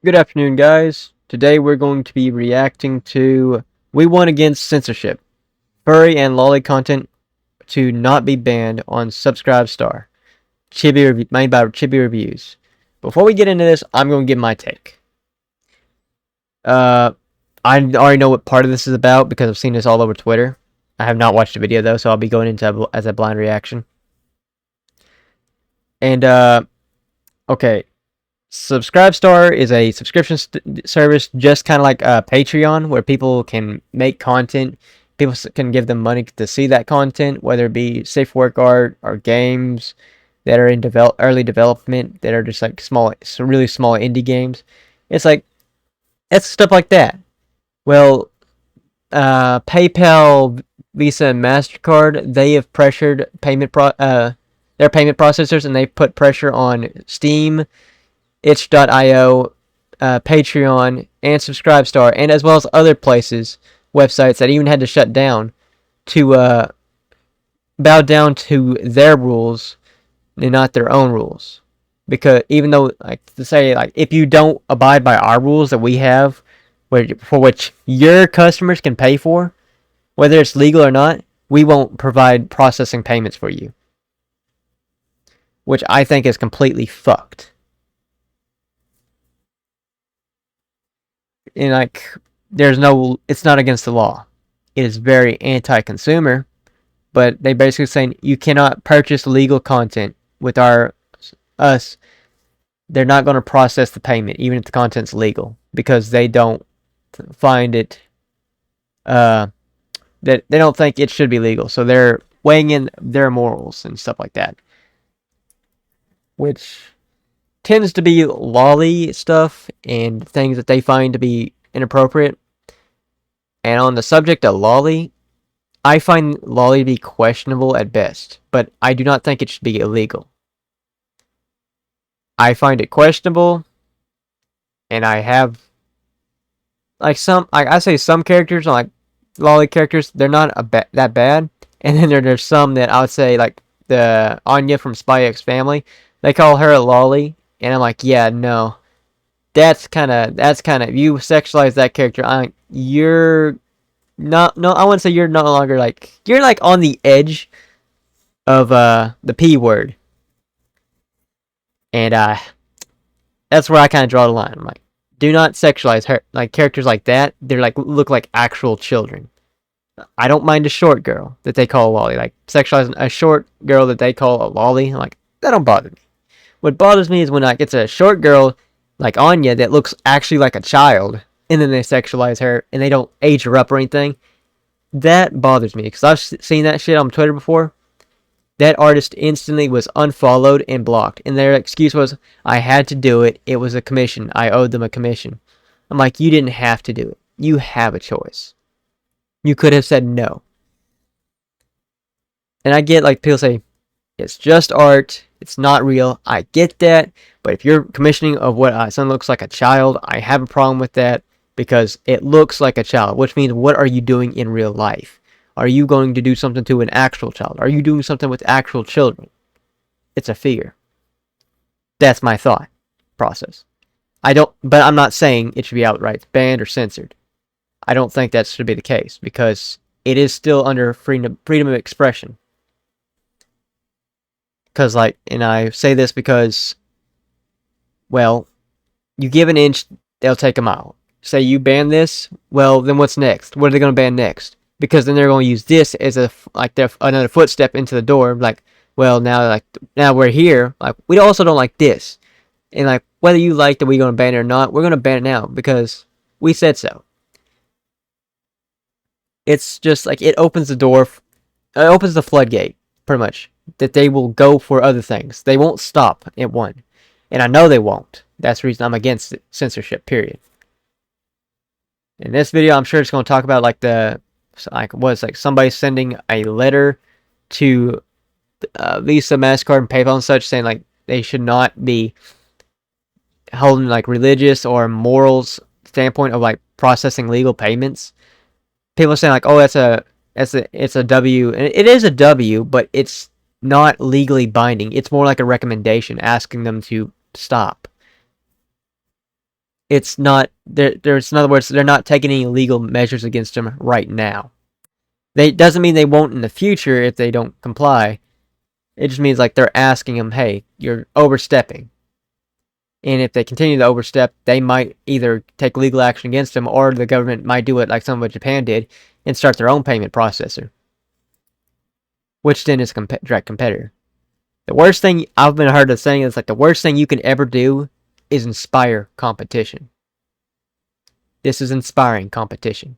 Good afternoon, guys. Today we're going to be reacting to We Won Against Censorship. Furry and lolly content to not be banned on Subscribe Chibi made by Chibi Reviews. Before we get into this, I'm going to give my take. Uh, I already know what part of this is about because I've seen this all over Twitter. I have not watched the video though, so I'll be going into as a blind reaction. And okay, Subscribe is a subscription service, just kind of like Patreon, where people can make content. People can give them money to see that content, whether it be safe work art or games that are in early development, that are just like really small indie games. It's like it's stuff like that. Well, PayPal, Visa, and Mastercard, they have pressured their payment processors, and they've put pressure on Steam, itch.io, Patreon, and Subscribestar, and as well as other places, websites that even had to shut down to bow down to their rules and not their own rules. Because even though, like, to say, like, if you don't abide by our rules that we have, for which your customers can pay for, whether it's legal or not, we won't provide processing payments for you. Which I think is completely fucked. And like, it's not against the law. It is very anti-consumer, but they basically saying you cannot purchase legal content with us. They're not going to process the payment even if the content's legal, because they don't find it that they don't think it should be legal, so they're weighing in their morals and stuff like that, which tends to be lolly stuff and things that they find to be inappropriate. And on the subject of lolly, I find lolly to be questionable at best, but I do not think it should be illegal. I find it questionable, and I have like I say some characters, like lolly characters, they're not that bad, and then there's some that I would say, like the Anya from Spy X Family, they call her a lolly, and I'm like, yeah, no, that's kind of you sexualize that character. You're not, no, I wouldn't say you're no longer, like, you're like on the edge of the P word, and that's where I kind of draw the line. I'm like, do not sexualize her, like characters like that. They're like look like actual children. I don't mind a short girl that they call a lolly, like sexualizing a short girl that they call a lolly. I'm like, that don't bother me. What bothers me is when like it's a short girl like Anya that looks actually like a child, and then they sexualize her and they don't age her up or anything. That bothers me because I've seen that shit on Twitter before. That artist instantly was unfollowed and blocked, and their excuse was, I had to do it. It was a commission. I owed them a commission. I'm like, you didn't have to do it. You have a choice. You could have said no. And I get, like, people say, it's just art. It's not real. I get that. But if you're commissioning of what something looks like a child, I have a problem with that because it looks like a child, which means what are you doing in real life? Are you going to do something to an actual child? Are you doing something with actual children? It's a figure. That's my thought process. But I'm not saying it should be outright banned or censored. I don't think that should be the case because it is still under freedom of expression. Because, like, and I say this because, well, you give an inch, they'll take a mile. Say you ban this, well, then what's next? What are they going to ban next? Because then they're going to use this as another footstep into the door. Like, well, now we're here. Like, we also don't like this, and like whether you like that we're going to ban it or not, we're going to ban it now because we said so. It's just like it opens the door, it opens the floodgate, pretty much, that they will go for other things. They won't stop at one, and I know they won't. That's the reason I'm against it. Censorship. Period. In this video, I'm sure it's going to talk about like somebody sending a letter to Visa, Mastercard, and PayPal and such, saying like they should not be holding like religious or morals standpoint of like processing legal payments. People are saying like, oh, it's a W, and it is a W, but it's not legally binding. It's more like a recommendation asking them to stop. it's not there's in other words, they're not taking any legal measures against them right now. They doesn't mean they won't in the future if they don't comply. It just means like they're asking them, hey, you're overstepping. And if they continue to overstep, they might either take legal action against them, or the government might do it like some of Japan did and start their own payment processor, which then is a direct competitor. The worst thing I've been heard of saying is like the worst thing you can ever do is inspire competition. This is inspiring competition.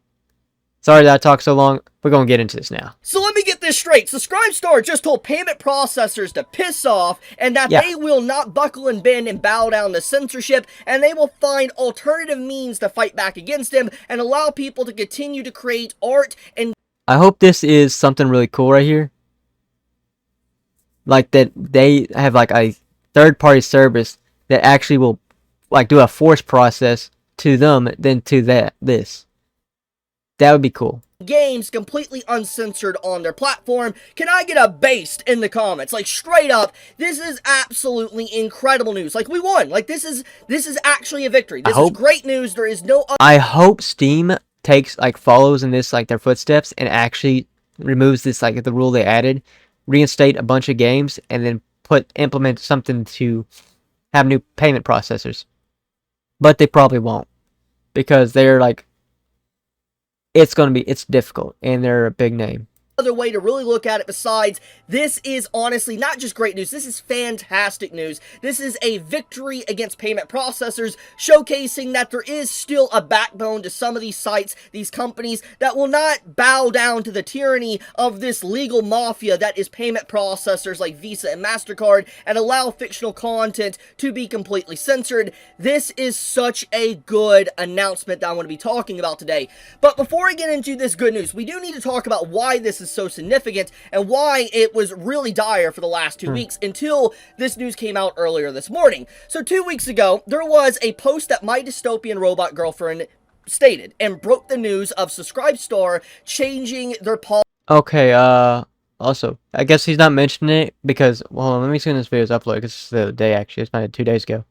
Sorry that I talked so long. We're going to get into this now. So let me get this straight. SubscribeStar just told payment processors to piss off and that they will not buckle and bend and bow down to censorship, and they will find alternative means to fight back against him and allow people to continue to create art and... I hope this is something really cool right here. Like that they have like a third-party service that actually will like do a force process to them than to this. That would be cool. Games completely uncensored on their platform. Can I get a based in the comments? Like, straight up, this is absolutely incredible news. Like, we won. Like, this is actually a victory. This is great news. There is no... I hope Steam takes, like, follows in this, like, their footsteps and actually removes this, like, the rule they added, reinstate a bunch of games, and then implement something to have new payment processors. But they probably won't, because they're, like, it's difficult, and they're a big name. Other way to really look at it besides, this is honestly not just great news, this is fantastic news. This is a victory against payment processors, showcasing that there is still a backbone to some of these sites, these companies, that will not bow down to the tyranny of this legal mafia that is payment processors like Visa and MasterCard, and allow fictional content to be completely censored. This is such a good announcement that I want to be talking about today. But before I get into this good news, we do need to talk about why this is so significant and why it was really dire for the last 2 weeks until this news came out earlier this morning. So 2 weeks ago, there was a post that my dystopian robot girlfriend stated and broke the news of SubscribeStar changing their policy. Okay, also, I guess he's not mentioning it because, well, let me see when this video is uploaded, because it's the day, actually. It's not 2 days ago.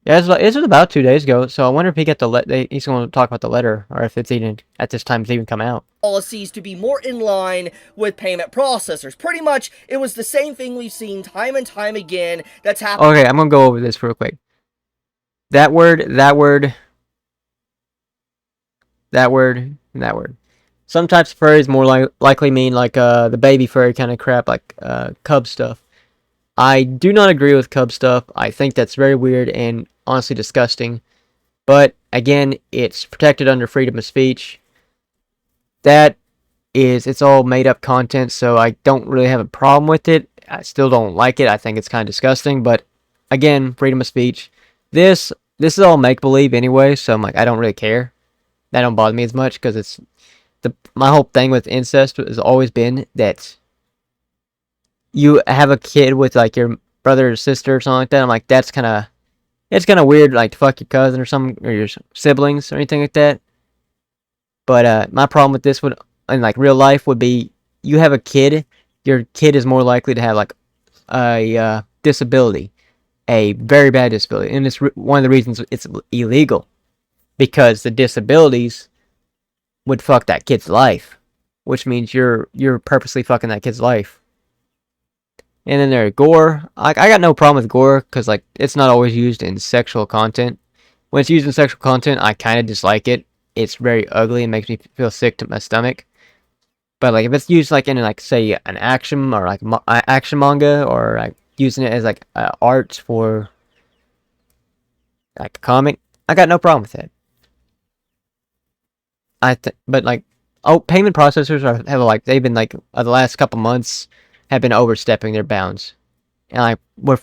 Yeah, it was about 2 days ago, so I wonder if he got the he's going to talk about the letter, or if it's even, at this time, it's even come out. Policies to be more in line with payment processors. Pretty much, it was the same thing we've seen time and time again that's happened. Okay, I'm going to go over this real quick. That word, and that word. Some types of furries more likely mean like the baby furry kind of crap, like cub stuff. I do not agree with cub stuff. I think that's very weird and honestly disgusting. But again, it's protected under freedom of speech. It's all made up content, so I don't really have a problem with it. I still don't like it. I think it's kind of disgusting, but again, freedom of speech. This is all make believe anyway, so I'm like, I don't really care. That don't bother me as much, because my whole thing with incest has always been that you have a kid with like your brother or sister or something like that. I'm like, it's kind of weird, like to fuck your cousin or something, or your siblings or anything like that. But my problem with this in like real life would be, you have a kid, your kid is more likely to have like a disability, a very bad disability, and it's one of the reasons it's illegal, because the disabilities would fuck that kid's life, which means you're purposely fucking that kid's life. And then there's gore. I got no problem with gore, because like it's not always used in sexual content. When it's used in sexual content, I kind of dislike it. It's very ugly and makes me feel sick to my stomach. But like if it's used like in like say an action or like action manga, or like using it as like art for like a comic, I got no problem with it. But like, payment processors they've been like the last couple months have been overstepping their bounds, and like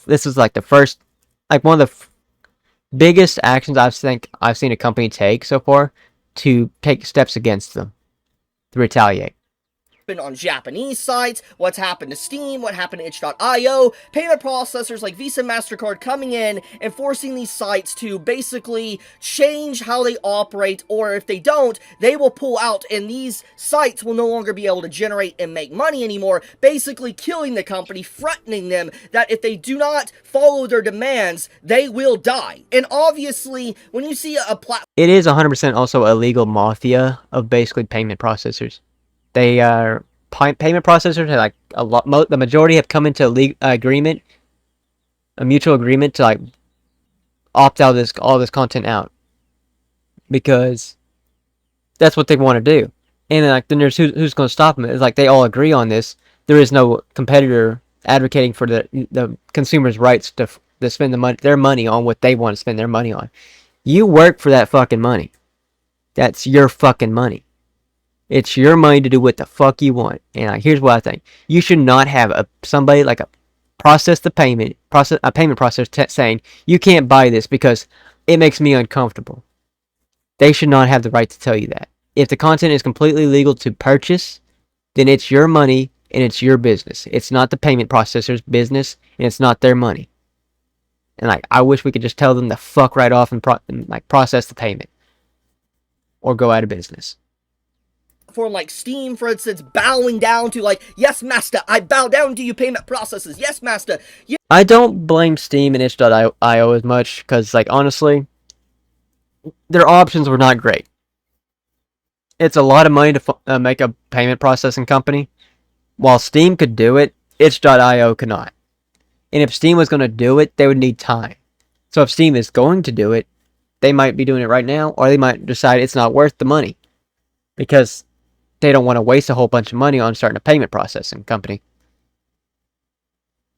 this is like the first, like one of the biggest actions I've seen a company take so far to take steps against them to retaliate. on Japanese sites, what's happened to Steam, what happened to itch.io, payment processors like Visa and MasterCard coming in and forcing these sites to basically change how they operate, or if they don't, they will pull out and these sites will no longer be able to generate and make money anymore, basically killing the company, threatening them that if they do not follow their demands, they will die. And obviously, when you see a platform... It is 100% also a legal mafia of basically payment processors. They are payment processors. Are like a lot. The majority have come into a mutual agreement to like opt out all this content out because that's what they want to do. And then there's who's going to stop them? It's like they all agree on this. There is no competitor advocating for the consumers' rights to spend their money on what they want to spend their money on. You work for that fucking money. That's your fucking money. It's your money to do what the fuck you want. And here's what I think: you should not have somebody like a payment process saying you can't buy this because it makes me uncomfortable. They should not have the right to tell you that. If the content is completely legal to purchase, then it's your money and it's your business. It's not the payment processor's business and it's not their money. And I wish we could just tell them to fuck right off and process the payment or go out of business. Like Steam, for instance, bowing down to like, yes, master, I bow down to you payment processes. Yes, master. I don't blame Steam and itch.io as much because, honestly, their options were not great. It's a lot of money to make a payment processing company. While Steam could do it, itch.io could not. And if Steam was going to do it, they would need time. So if Steam is going to do it, they might be doing it right now, or they might decide it's not worth the money because they don't want to waste a whole bunch of money on starting a payment processing company.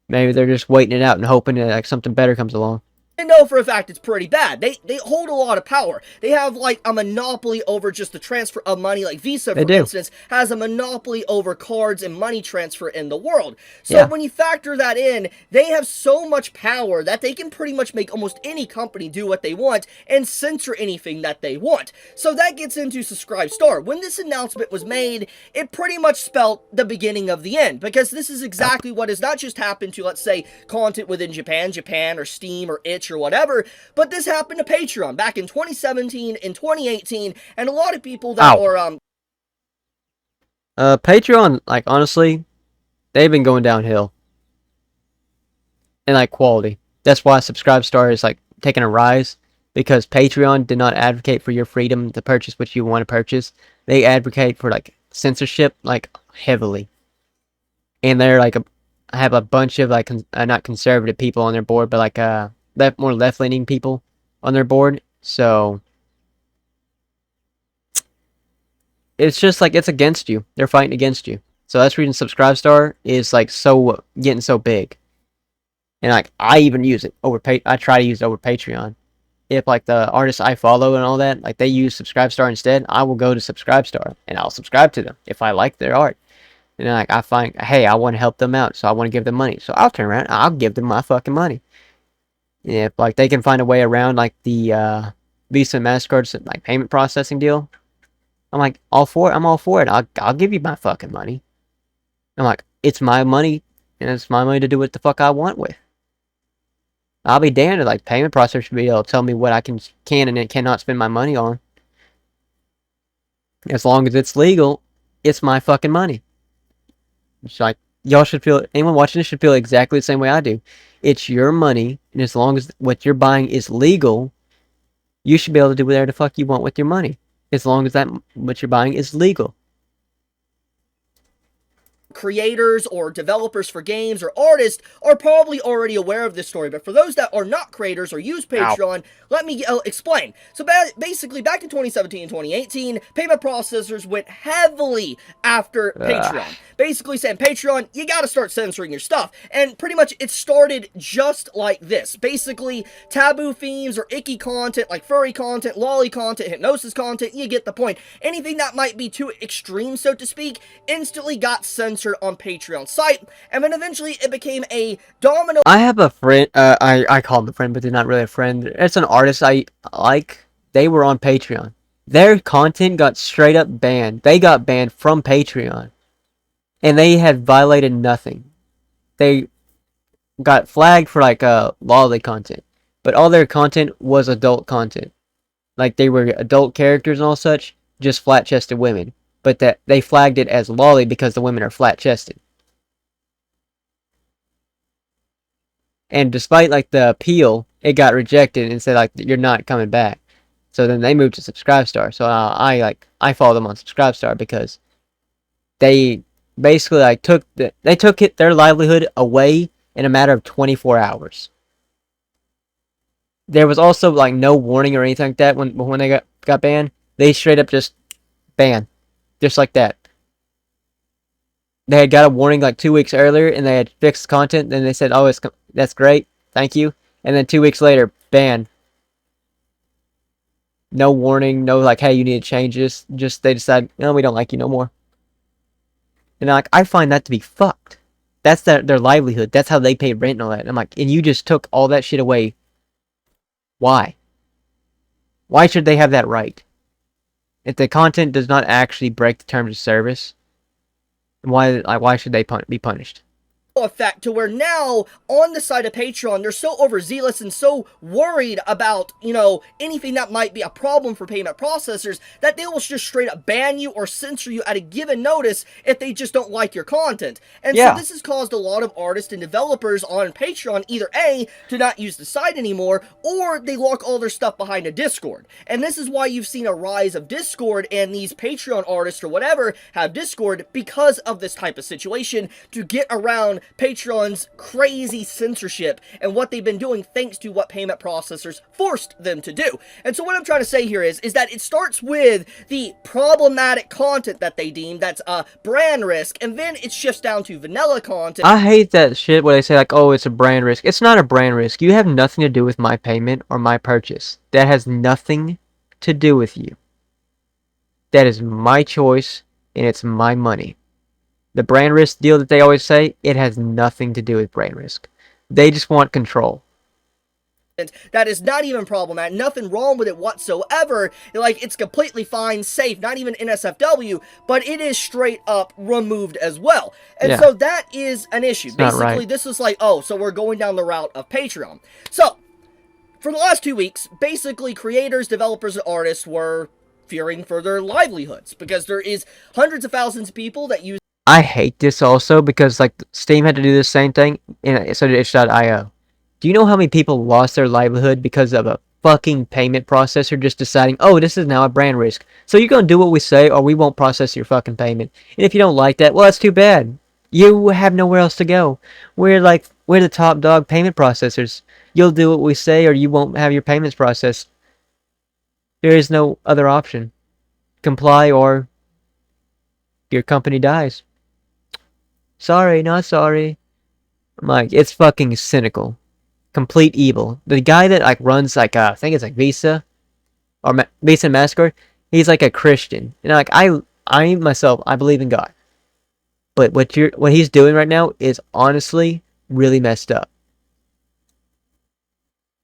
Maybe they're just waiting it out and hoping that something better comes along. They know for a fact it's pretty bad. They hold a lot of power. They have a monopoly over just the transfer of money. Like Visa, for instance, has a monopoly over cards and money transfer in the world. So when you factor that in, they have so much power that they can pretty much make almost any company do what they want and censor anything that they want. So that gets into Subscribe Star. When this announcement was made, it pretty much spelled the beginning of the end, because this is exactly what has not just happened to, let's say, content within Japan, or Steam, or itch, or whatever, but this happened to Patreon back in 2017 and 2018, and a lot of people that were Patreon, honestly, they've been going downhill in quality. That's why Subscribe Star is taking a rise, because Patreon did not advocate for your freedom to purchase what you want to purchase. They advocate for censorship heavily, and they're have a bunch of not conservative people on their board, but more left-leaning people on their board. So it's just it's against you. They're fighting against you. So that's the reason Subscribe Star is getting so big. And I even use it over I try to use it over Patreon. If the artists I follow and all that, they use Subscribe Star instead, I will go to Subscribe Star and I'll subscribe to them if I like their art. And I find, hey, I want to help them out, so I want to give them money. So I'll turn around and I'll give them my fucking money. If they can find a way around the Visa and MasterCard payment processing deal, I'm all for it. I'm all for it. I'll give you my fucking money. I'm it's my money, and it's my money to do what the fuck I want with. I'll be damned if payment processors should be able to tell me what I can and cannot spend my money on. As long as it's legal, it's my fucking money. It's y'all should feel, anyone watching this should feel exactly the same way I do. It's your money, and as long as what you're buying is legal, you should be able to do whatever the fuck you want with your money. As long as what you're buying is legal. Creators or developers for games or artists are probably already aware of this story, but for those that are not creators or use Patreon, let me explain. So basically, back in 2017 and 2018, payment processors went heavily after Patreon. Basically saying, Patreon, you gotta start censoring your stuff. And pretty much it started just like this. Basically, taboo themes or icky content like furry content, lolly content, hypnosis content, you get the point. Anything that might be too extreme, so to speak, instantly got censored on Patreon site, and then eventually it became a domino. I have a friend, I call him a friend, but they're not really a friend. It's an artist I like. They were on Patreon. Their content got straight up banned. They got banned from Patreon. and they had violated nothing. They got flagged for like lolly content, but all their content was adult content. Like they were adult characters and all such, just flat chested women. But that they flagged it as lolly because the women are flat chested. And despite like the appeal, it got rejected and said like you're not coming back. So then they moved to Subscribestar. So I follow them on Subscribestar because they basically like they took their livelihood away in a matter of 24 hours. There was also like no warning or anything like that when they got banned. They straight up just banned, just like that. They had got a warning like 2 weeks earlier, and they had fixed content. Then they said, "Oh, that's great, thank you." And then 2 weeks later, banned. No warning, no like, "Hey, you need to change this." Just they decide, "No, we don't like you no more." And like, I find that to be fucked. That's their livelihood. That's how they pay rent and all that. And I'm like, and you just took all that shit away. Why? Why should they have that right? If the content does not actually break the terms of service, why should they be punished? Effect to where now on the side of Patreon they're so overzealous and so worried about anything that might be a problem for payment processors that they will just straight up ban you or censor you at a given notice if they just don't like your content. And so this has caused a lot of artists and developers on Patreon either A, to not use the site anymore, or they lock all their stuff behind a Discord. And this is why you've seen a rise of Discord, and these Patreon artists or whatever have Discord because of this type of situation to get around Patreon's crazy censorship and what they've been doing thanks to what payment processors forced them to do. And so what I'm trying to say here is that it starts with the problematic content that they deem that's brand risk, and then it shifts down to vanilla content. I hate that shit where they say like, "Oh, it's a brand risk." It's not a brand risk. You have nothing to do with my payment or my purchase. That has nothing to do with you. That is my choice, and it's my money. The brand risk deal that they always say, it has nothing to do with brand risk. They just want control. That is not even problematic, nothing wrong with it whatsoever. Like, it's completely fine, safe, not even NSFW, but it is straight up removed as well. And so that is an issue. It's basically, right. This is like, oh, so we're going down the route of Patreon. So, for the last 2 weeks, basically creators, developers, and artists were fearing for their livelihoods because there is hundreds of thousands of people that use. I hate this also because like Steam had to do the same thing, and so did itch.io. Do you know how many people lost their livelihood because of a fucking payment processor just deciding, "Oh, this is now a brand risk, so you're gonna do what we say or we won't process your fucking payment." And if you don't like that, well, that's too bad. You have nowhere else to go. We're the top dog payment processors. You'll do what we say or you won't have your payments processed. There is no other option. Comply or your company dies. Sorry, not sorry. I'm like, it's fucking cynical. Complete evil. The guy that like runs like I think it's like Visa or Visa and MasterCard, he's like a Christian. And like I myself, I believe in God. But what he's doing right now is honestly really messed up.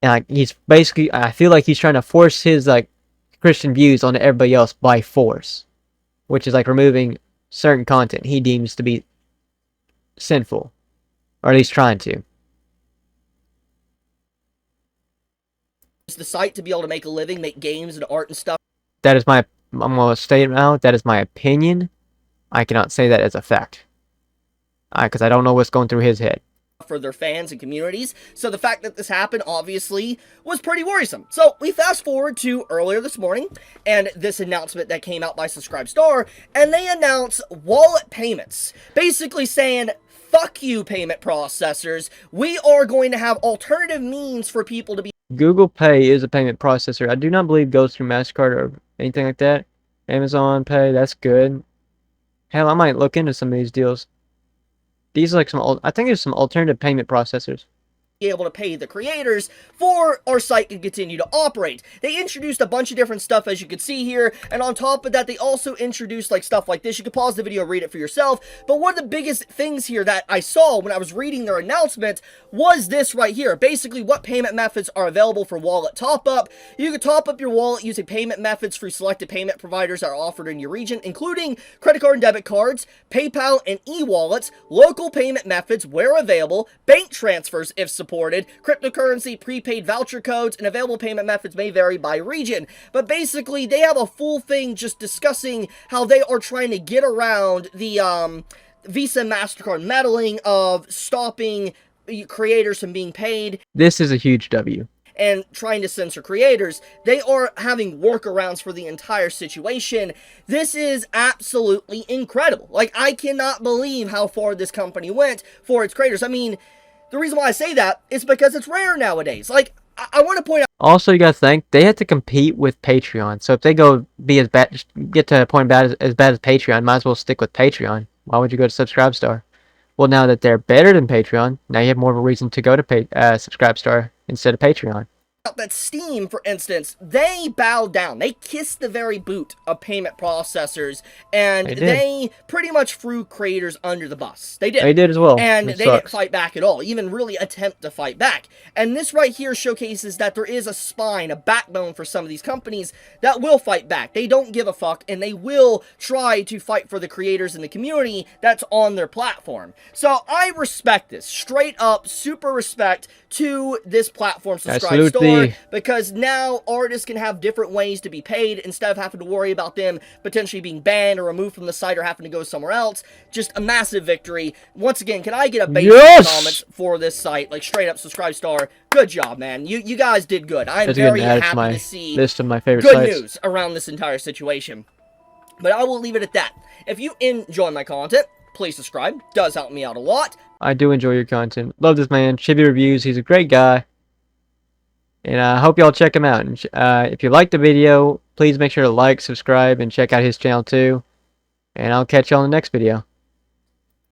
And like he's basically, I feel like he's trying to force his like Christian views onto everybody else by force, which is like removing certain content he deems to be sinful, or at least trying to. The site to be able to make a living, make games and art and stuff. That is I'm gonna state it now. That is my opinion. I cannot say that as a fact, because I don't know what's going through his head. For their fans and communities. So the fact that this happened obviously was pretty worrisome. So we fast forward to earlier this morning and this announcement that came out by Subscribestar, and they announce wallet payments, basically saying, fuck you payment processors, we are going to have alternative means for people to be. Google Pay is a payment processor. I do not believe it goes through MasterCard or anything like that. Amazon Pay, that's good. Hell, I might look into some of these deals. These are like I think there's some alternative payment processors. able to pay the creators for our site to continue to operate. They introduced a bunch of different stuff, as you can see here, and on top of that, they also introduced like stuff like this. You can pause the video, read it for yourself, but one of the biggest things here that I saw when I was reading their announcement was this right here. Basically, what payment methods are available for wallet top-up. You can top up your wallet using payment methods through selected payment providers that are offered in your region, including credit card and debit cards, PayPal and e-wallets, local payment methods where available, bank transfers if supported, cryptocurrency, prepaid voucher codes, and available payment methods may vary by region. But basically, they have a full thing just discussing how they are trying to get around the Visa and MasterCard meddling of stopping creators from being paid. This is a huge W. And trying to censor creators. They are having workarounds for the entire situation. This is absolutely incredible. Like, I cannot believe how far this company went for its creators. I mean, the reason why I say that is because it's rare nowadays. Like, I want to point out. Also, you gotta think they have to compete with Patreon. So if they go be as bad, get to a point as bad as Patreon, might as well stick with Patreon. Why would you go to Subscribestar? Well, now that they're better than Patreon, now you have more of a reason to go to Subscribestar instead of Patreon. That Steam, for instance, they bowed down. They kissed the very boot of payment processors, and they pretty much threw creators under the bus. They did. They did as well. And they didn't fight back at all, even really attempt to fight back. And this right here showcases that there is a spine, a backbone for some of these companies that will fight back. They don't give a fuck, and they will try to fight for the creators in the community that's on their platform. So I respect this. Straight up, super respect to this platform, Subscribe Store. Because now artists can have different ways to be paid instead of having to worry about them potentially being banned or removed from the site or having to go somewhere else. Just a massive victory. Once again, can I get a basic comments for this site? Like, straight up, Subscribestar. Good job, man. You guys did good. I'm very happy to see list of my favorite good sites. News around this entire situation. But I will leave it at that. If you enjoy my content, please subscribe. Does help me out a lot. I do enjoy your content. Love this man. Chibi Reviews. He's a great guy. And I hope y'all check him out. And if you liked the video, please make sure to like, subscribe, and check out his channel too. And I'll catch y'all in the next video.